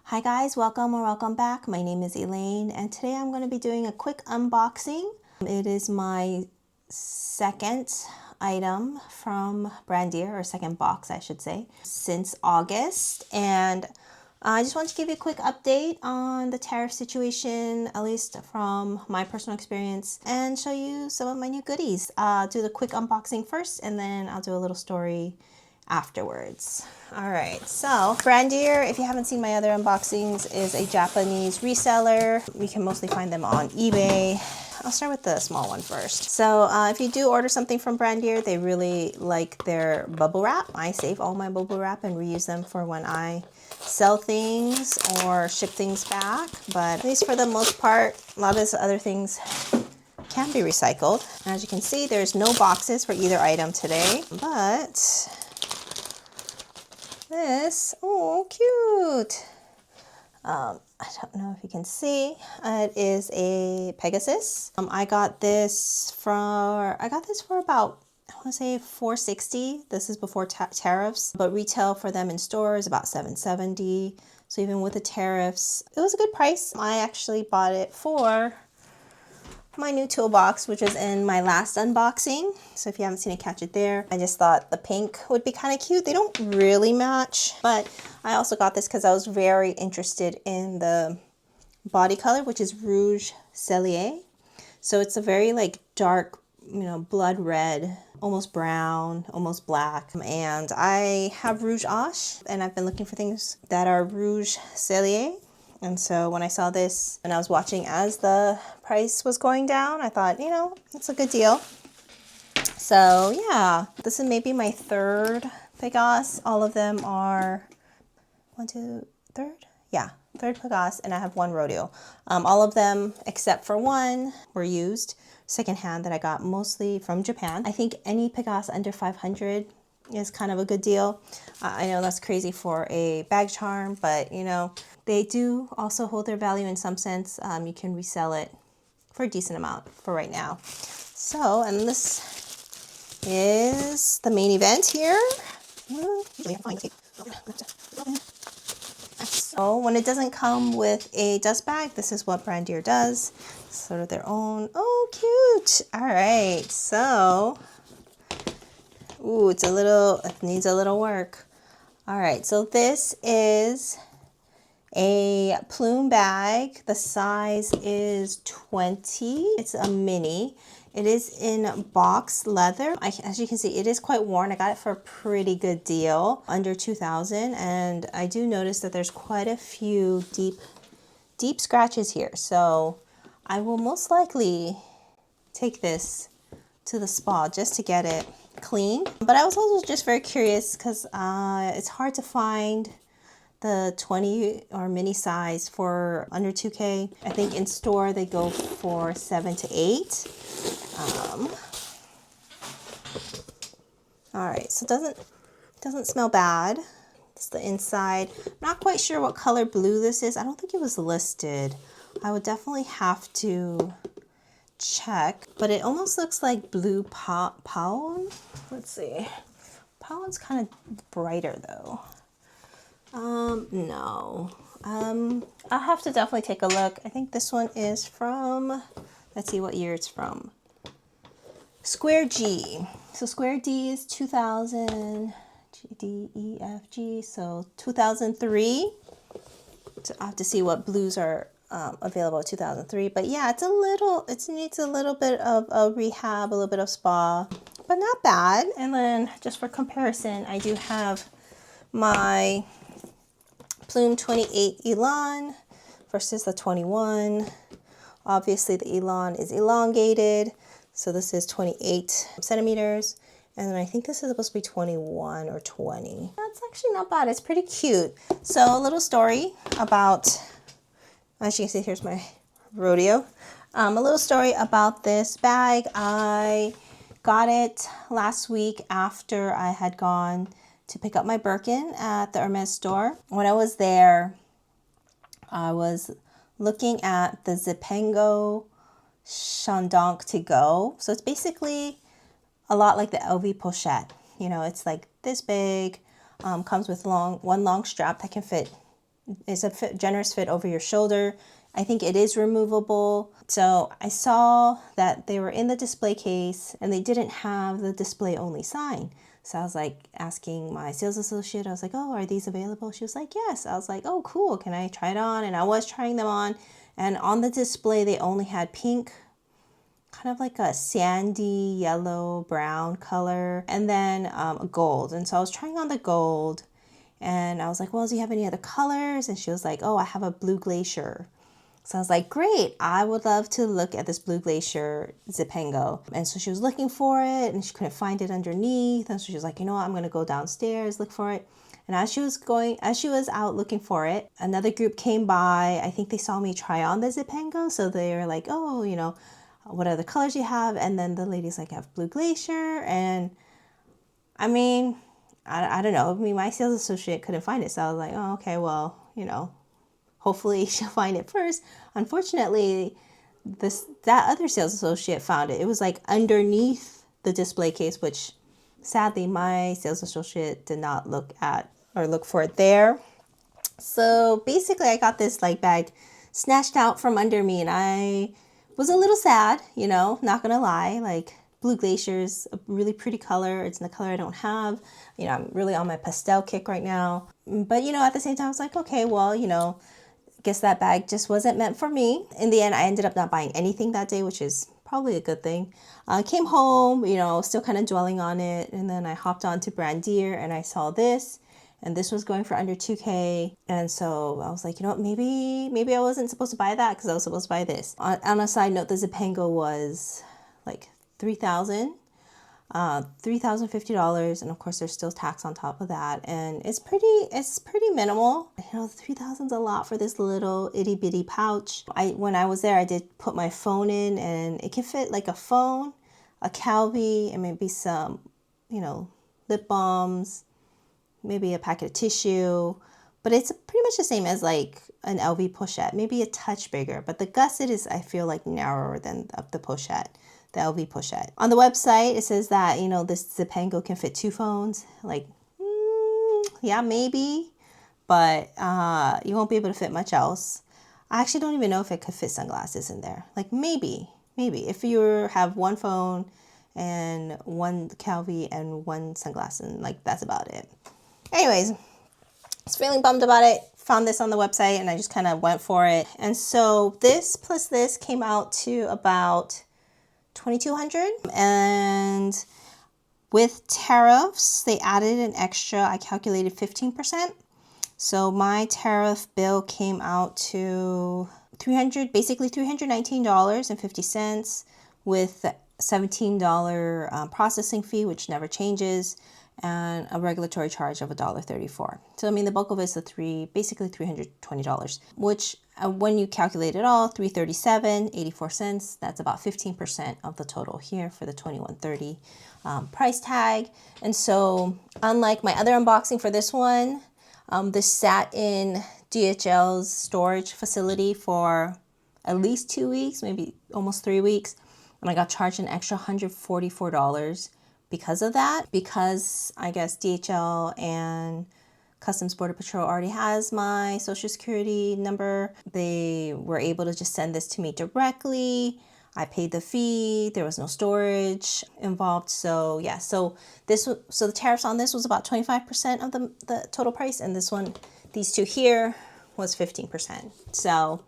Hi guys, welcome or welcome back. My name is Elaine and today I'm going to be doing a quick unboxing. It is my second item from Brandear, or second box I should say, since August, and I just want to give you a quick update on the tariff situation, at least from my personal experience, and show you some of my new goodies. I'll do the quick unboxing first and then I'll do a little story afterwards. All right, so Brandear, if you haven't seen my other unboxings, is a Japanese reseller. You can mostly find them on eBay. I'll start with the small one first. So if you do order something from Brandear, they really like their bubble wrap. I save all my bubble wrap and reuse them for when I sell things or ship things back. But at least for the most part, a lot of these other things can be recycled. As you can see, there's no boxes for either item today, but this, oh, cute. I don't know if you can see. It is a Pegasus. I got this for about, I want to say $4.60. This is before tariffs, but retail for them in store is about $7.70. So even with the tariffs, it was a good price. I actually bought it for my new toolbox, which is in my last unboxing. So if you haven't seen it, catch it there. I just thought the pink would be kind of cute. They don't really match, but I also got this because I was very interested in the body color, which is Rouge Cellier. So it's a very like dark, blood red, almost brown, almost black. And I have Rouge Ash, and I've been looking for things that are Rouge Cellier. And so when I saw this and I was watching as the price was going down, I thought, it's a good deal. So yeah, this is maybe my third Pegasus. All of them are third Pegasus, and I have one rodeo. All of them except for one were used secondhand that I got mostly from Japan. I think any Pegasus under 500 is kind of a good deal. I know that's crazy for a bag charm, but they do also hold their value in some sense. You can resell it for a decent amount for right now. So, and this is the main event here. So when it doesn't come with a dust bag, this is what Brandear does. Sort of their own. Oh, cute. All right, so, ooh, it needs a little work. All right, so this is a Plume bag. The size is 20. It's a mini. It is in box leather. As you can see, it is quite worn. I got it for a pretty good deal, under $2,000, and I do notice that there's quite a few deep scratches here. So I will most likely take this to the spa just to get it clean. But I was also just very curious because it's hard to find the 20 or mini size for under 2K. I think in store they go for 7 to 8. All right, so it doesn't smell bad. It's the inside. I'm not quite sure what color blue this is. I don't think it was listed. I would definitely have to check, but it almost looks like blue pawn. Let's see. Pawn's kind of brighter though. No. I'll have to definitely take a look. I think this one is from, let's see what year it's from. Square G. So Square D is 2000, G, D, E, F, G, so 2003. So I'll have to see what blues are available in 2003. But yeah, it needs a little bit of a rehab, a little bit of spa, but not bad. And then just for comparison, I do have my Plume 28 Elan versus the 21. Obviously the Elan is elongated, so this is 28 centimeters, and then I think this is supposed to be 21 or 20. That's actually not bad. It's pretty cute. So a little story about, as you can see, here's my rodeo. A little story about this bag. I got it last week after I had gone to pick up my Birkin at the Hermes store. When I was there, I was looking at the Zipengo Shandong to go. So it's basically a lot like the LV pochette. It's like this big, comes with one long strap that can fit it's a generous fit over your shoulder. I think it is removable. So I saw that they were in the display case and they didn't have the display only sign. So I was like asking my sales associate, I was like, oh, are these available? She was like, yes. I was like, oh, cool. Can I try it on? And I was trying them on. And on the display, they only had pink, kind of like a sandy yellow brown color, and then gold. And so I was trying on the gold and I was like, well, do you have any other colors? And she was like, oh, I have a blue glacier. So I was like, great, I would love to look at this blue glacier Zipango. And so she was looking for it and she couldn't find it underneath. And so she was like, you know what, I'm going to go downstairs, look for it. And as she was out looking for it, another group came by. I think they saw me try on the Zipango. So they were like, oh, you know, what other colors you have? And then the lady's like, I have blue glacier. And I mean, I don't know. I mean, my sales associate couldn't find it. So I was like, oh, okay, well, you know, hopefully she'll find it first. Unfortunately, that other sales associate found it. It was like underneath the display case, which sadly my sales associate did not look at or look for it there. So basically I got this like bag snatched out from under me and I was a little sad, you know, not gonna lie. Like blue glacier's a really pretty color. It's in the color I don't have. You know, I'm really on my pastel kick right now. But you know, at the same time I was like, okay, well, you know, guess that bag just wasn't meant for me. In the end, I ended up not buying anything that day, which is probably a good thing. I came home, you know, still kind of dwelling on it. And then I hopped on to Brandear and I saw this. And this was going for under 2K. And so I was like, you know what, maybe I wasn't supposed to buy that because I was supposed to buy this. On a side note, the Zipango was like $3,000. $3,050, and of course there's still tax on top of that, and it's pretty minimal. You know, $3,000's a lot for this little itty bitty pouch. When I was there, I did put my phone in, and it can fit like a phone, a Calvi, and maybe some, you know, lip balms, maybe a packet of tissue. But it's pretty much the same as like an LV pochette, maybe a touch bigger. But the gusset is, I feel like, narrower than the pochette. The LV pochette. On the website, it says that, you know, this Zipango can fit 2 phones. Like, yeah, maybe, but you won't be able to fit much else. I actually don't even know if it could fit sunglasses in there. Like maybe if you have 1 phone and 1 Calvi and 1 sunglass, and like that's about it. Anyways, I was feeling bummed about it. Found this on the website and I just kind of went for it. And so this plus this came out to about $2,200, and with tariffs they added an extra, I calculated 15%. So my tariff bill came out to basically $319.50 with $17 processing fee, which never changes, and a regulatory charge of $1.34. So I mean the bulk of it is basically $320, which when you calculate it all, $337.84, that's about 15% of the total here for the $21.30 price tag. And so unlike my other unboxing for this one, this sat in DHL's storage facility for at least 2 weeks, maybe almost 3 weeks, and I got charged an extra $144 because of that, because I guess DHL and Customs Border Patrol already has my social security number. They were able to just send this to me directly. I paid the fee. There was no storage involved. So yeah, so the tariffs on this was about 25% of the total price, and this one, these two here, was 15%. So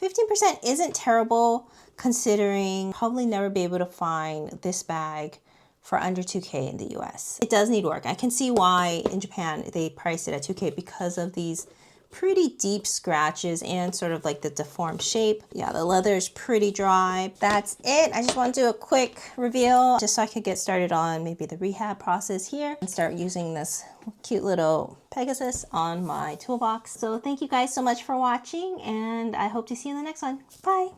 15% isn't terrible considering probably never be able to find this bag for under 2K in the US. It does need work. I can see why in Japan they priced it at 2K because of these pretty deep scratches and sort of like the deformed shape. Yeah, the leather is pretty dry. That's it. I just want to do a quick reveal just so I could get started on maybe the rehab process here and start using this cute little Pegasus on my toolbox. So thank you guys so much for watching, and I hope to see you in the next one. Bye.